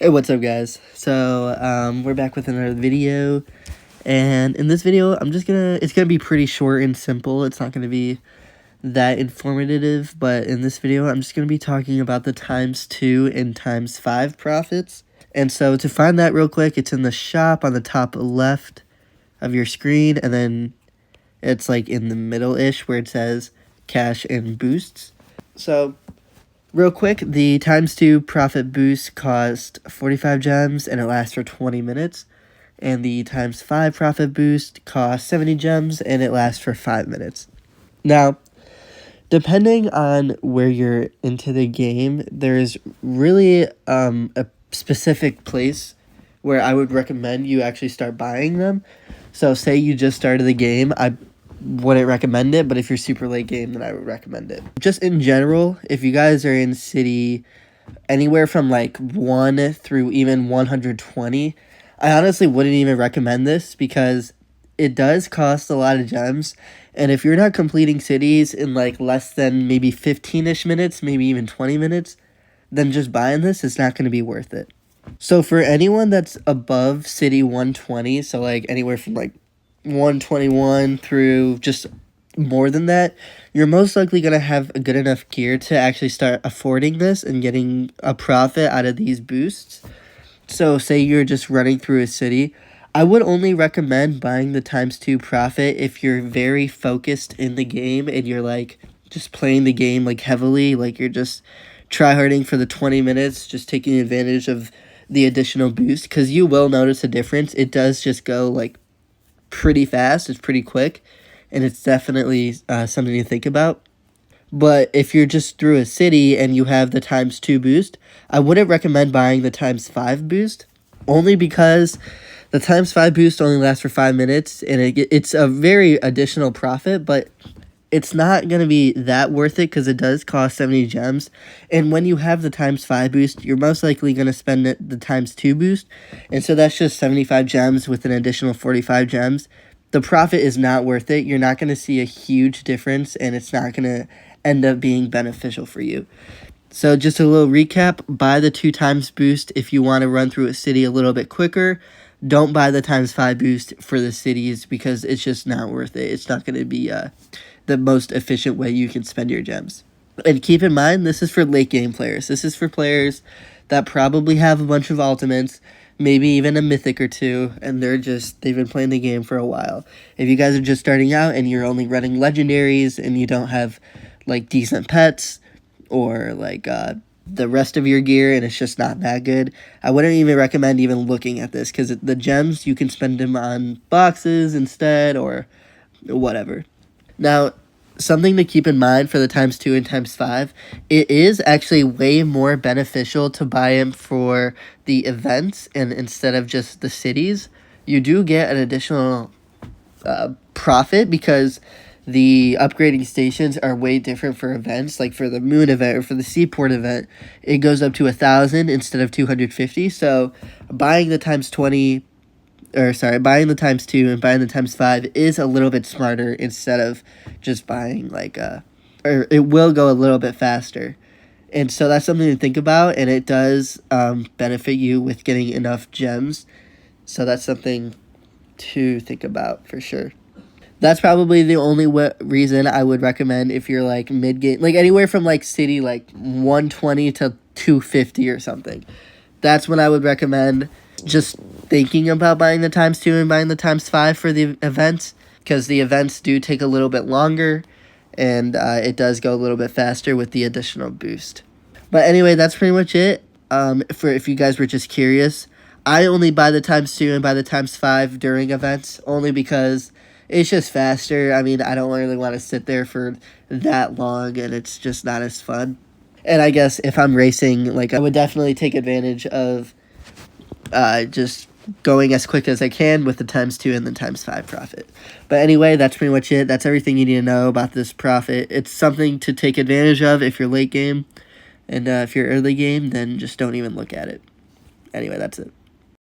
Hey, what's up, guys? So, we're back with another video, and in this video, it's gonna be pretty short and simple. It's not gonna be that informative, but in this video, I'm just gonna be talking about the ×2 and ×5 profits. And so, to find that real quick, it's in the shop on the top left of your screen, and then it's like in the middle-ish where it says cash and boosts. So, real quick, the ×2 profit boost cost 45 gems and it lasts for 20 minutes. And the ×5 profit boost costs 70 gems and it lasts for 5 minutes. Now, depending on where you're into the game, there's really a specific place where I would recommend you actually start buying them. So say you just started the game, I wouldn't recommend it, but if you're super late game, then I would recommend it. Just in general, if you guys are in city anywhere from like 1 through even 120, I honestly wouldn't even recommend this because it does cost a lot of gems, and if you're not completing cities in like less than maybe 15-ish minutes, maybe even 20 minutes, then just buying this is not going to be worth it. So for anyone that's above city 120, so like anywhere from like 121 through just more than that, you're most likely going to have a good enough gear to actually start affording this and getting a profit out of these boosts. So say you're just running through a city, I would only recommend buying the ×2 profit if you're very focused in the game and you're like just playing the game like heavily, like you're just tryharding for the 20 minutes, just taking advantage of the additional boost, because you will notice a difference. It does just go like pretty fast. It's pretty quick, and it's definitely something to think about. But if you're just through a city and you have the ×2 boost, I wouldn't recommend buying the ×5 boost, only because the ×5 boost only lasts for 5 minutes, and it's a very additional profit, but it's not going to be that worth it because it does cost 70 gems. And when you have the ×5 boost, you're most likely going to spend the ×2 boost. And so that's just 75 gems with an additional 45 gems. The profit is not worth it. You're not going to see a huge difference, and it's not going to end up being beneficial for you. So just a little recap, buy the 2x boost if you want to run through a city a little bit quicker. Don't buy the ×5 boost for the cities because it's just not worth it. It's not going to be the most efficient way you can spend your gems. And keep in mind, this is for late game players. This is for players that probably have a bunch of ultimates, maybe even a mythic or two, and they've been playing the game for a while. If you guys are just starting out and you're only running legendaries and you don't have like decent pets or like the rest of your gear and it's just not that good, I wouldn't even recommend even looking at this, because the gems, you can spend them on boxes instead or whatever. Now, something to keep in mind for the ×2 and ×5, it is actually way more beneficial to buy them for the events and instead of just the cities. You do get an additional profit because the upgrading stations are way different for events. Like for the moon event or for the seaport event, it goes up to 1,000 instead of 250. So buying the ×2 and buying the ×5 is a little bit smarter instead of just buying or it will go a little bit faster. And so that's something to think about, and it does benefit you with getting enough gems. So that's something to think about for sure. That's probably the only reason I would recommend if you're like mid-game, like anywhere from like city like 120 to 250 or something. That's when I would recommend just thinking about buying the ×2 and buying the ×5 for the events, because the events do take a little bit longer and it does go a little bit faster with the additional boost. But anyway, that's pretty much it. For if you guys were just curious, I only buy the ×2 and buy the ×5 during events only because it's just faster. I mean, I don't really want to sit there for that long, and it's just not as fun. And I guess if I'm racing, like I would definitely take advantage of just going as quick as I can with the ×2 and the ×5 profit. But anyway, that's pretty much it. That's everything you need to know about this profit. It's something to take advantage of if you're late game, and if you're early game, then just don't even look at it. Anyway, that's it.